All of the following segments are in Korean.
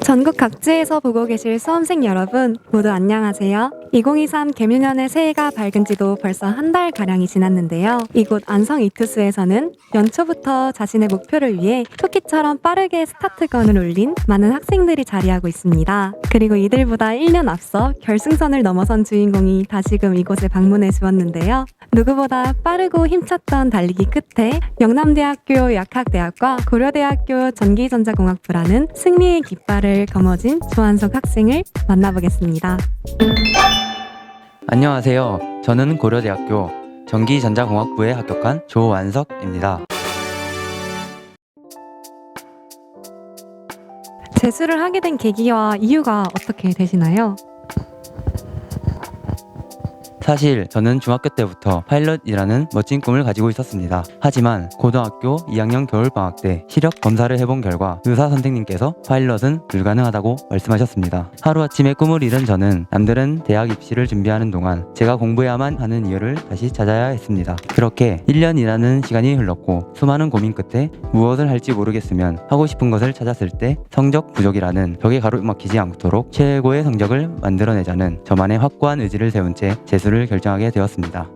전국 각지에서 보고 계실 수험생 여러분 모두 안녕하세요. 2023 개묘년의 새해가 밝은 지도 벌써 한 달가량이 지났는데요. 이곳 안성 이투스에서는 연초부터 자신의 목표를 위해 토끼처럼 빠르게 스타트건을 올린 많은 학생들이 자리하고 있습니다. 그리고 이들보다 1년 앞서 결승선을 넘어선 주인공이 다시금 이곳에 방문해 주었는데요. 누구보다 빠르고 힘찼던 달리기 끝에 영남대학교 약학대학과 고려대학교 전기전자공학부라는 승리의 깃발을 거머쥔 조한석 학생을 만나보겠습니다. 안녕하세요. 저는 고려대학교 전기전자공학부에 합격한 조완석입니다. 재수를 하게 된 계기와 이유가 어떻게 되시나요? 사실 저는 중학교 때부터 파일럿이라는 멋진 꿈을 가지고 있었습니다. 하지만 고등학교 2학년 겨울방학 때 시력 검사를 해본 결과 의사 선생님께서 파일럿은 불가능하다고 말씀하셨습니다. 하루아침에 꿈을 잃은 저는 남들은 대학 입시를 준비하는 동안 제가 공부해야만 하는 이유를 다시 찾아야 했습니다. 그렇게 1년이라는 시간이 흘렀고 수많은 고민 끝에 무엇을 할지 모르겠으면 하고 싶은 것을 찾았을 때 성적 부족이라는 벽에 가로막히지 않도록 최고의 성적을 만들어내자는 저만의 확고한 의지를 세운 채 재수를 결정하게 되었습니다.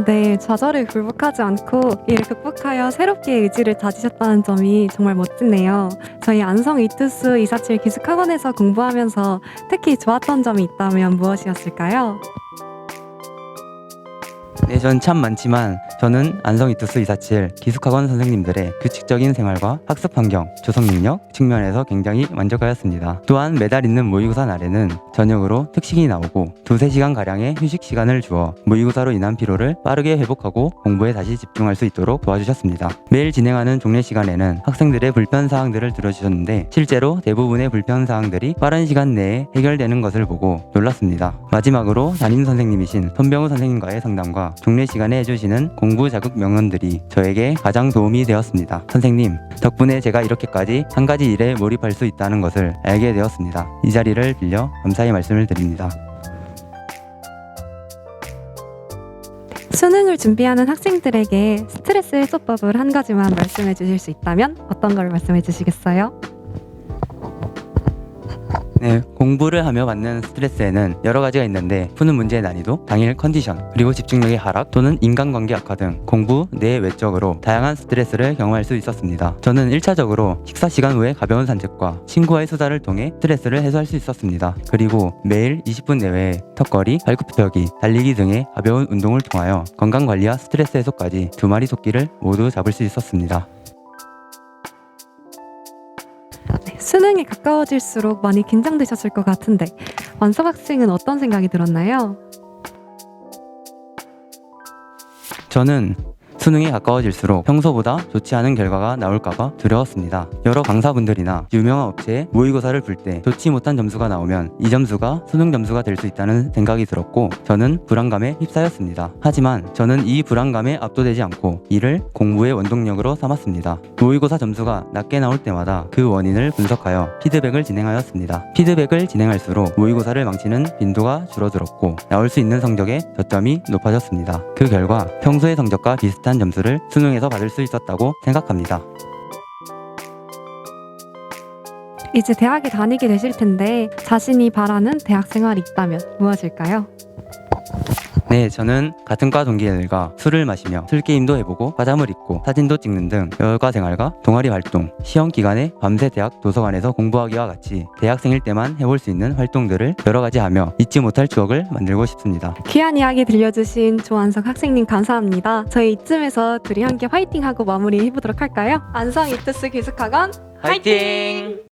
네, 좌절을 굴복하지 않고 이를 극복하여 새롭게 의지를 다지셨다는 점이 정말 멋지네요. 저희 안성 이투스 247 기숙학원에서 공부하면서 특히 좋았던 점이 있다면 무엇이었을까요? 네, 전 참 많지만 저는 안성 이투스 247 기숙학원 선생님들의 규칙적인 생활과 학습 환경, 조성 능력 측면에서 굉장히 만족하였습니다. 또한 매달 있는 모의고사 날에는 저녁으로 특식이 나오고 2-3시간가량의 휴식 시간을 주어 모의고사로 인한 피로를 빠르게 회복하고 공부에 다시 집중할 수 있도록 도와주셨습니다. 매일 진행하는 종례 시간에는 학생들의 불편사항들을 들어주셨는데 실제로 대부분의 불편사항들이 빠른 시간 내에 해결되는 것을 보고 놀랐습니다. 마지막으로 담임 선생님이신 손병우 선생님과의 상담과 종례 시간에 해주시는 공부 자극 명언들이 저에게 가장 도움이 되었습니다. 선생님, 덕분에 제가 이렇게까지 한 가지 일에 몰입할 수 있다는 것을 알게 되었습니다. 이 자리를 빌려 감사의 말씀을 드립니다. 수능을 준비하는 학생들에게 스트레스 해소법을 한 가지만 말씀해 주실 수 있다면 어떤 걸 말씀해 주시겠어요? 네, 공부를 하며 받는 스트레스에는 여러 가지가 있는데 푸는 문제의 난이도, 당일 컨디션, 그리고 집중력의 하락 또는 인간관계 악화 등 공부 내 외적으로 다양한 스트레스를 경험할 수 있었습니다. 저는 1차적으로 식사 시간 후에 가벼운 산책과 친구와의 수다를 통해 스트레스를 해소할 수 있었습니다. 그리고 매일 20분 내외의 턱걸이, 발굽혀기, 달리기 등의 가벼운 운동을 통하여 건강관리와 스트레스 해소까지 2마리 토끼를 모두 잡을 수 있었습니다. 수능에 가까워질수록 많이 긴장되셨을 것 같은데 완석 학생은 어떤 생각이 들었나요? 저는 수능에 가까워질수록 평소보다 좋지 않은 결과가 나올까봐 두려웠습니다. 여러 강사분들이나 유명한 업체에 모의고사를 볼 때 좋지 못한 점수가 나오면 이 점수가 수능 점수가 될 수 있다는 생각이 들었고 저는 불안감에 휩싸였습니다. 하지만 저는 이 불안감에 압도되지 않고 이를 공부의 원동력으로 삼았습니다. 모의고사 점수가 낮게 나올 때마다 그 원인을 분석하여 피드백을 진행하였습니다. 피드백을 진행할수록 모의고사를 망치는 빈도가 줄어들었고 나올 수 있는 성적의 저점이 높아졌습니다. 그 결과 평소의 성적과 비슷한 점수를 수능에서 받을 수 있었다고 생각합니다. 이제 대학에 다니게 되실 텐데 자신이 바라는 대학 생활이 있다면 무엇일까요? 네, 저는 같은 과 동기들과 술을 마시며 술게임도 해보고 과잠을 입고 사진도 찍는 등 여가 생활과 동아리 활동, 시험 기간에 밤새 대학 도서관에서 공부하기와 같이 대학생일 때만 해볼 수 있는 활동들을 여러 가지 하며 잊지 못할 추억을 만들고 싶습니다. 귀한 이야기 들려주신 조한석 학생님 감사합니다. 저희 이쯤에서 둘이 함께 화이팅하고 마무리 해보도록 할까요? 안성 이투스 기숙학원 화이팅!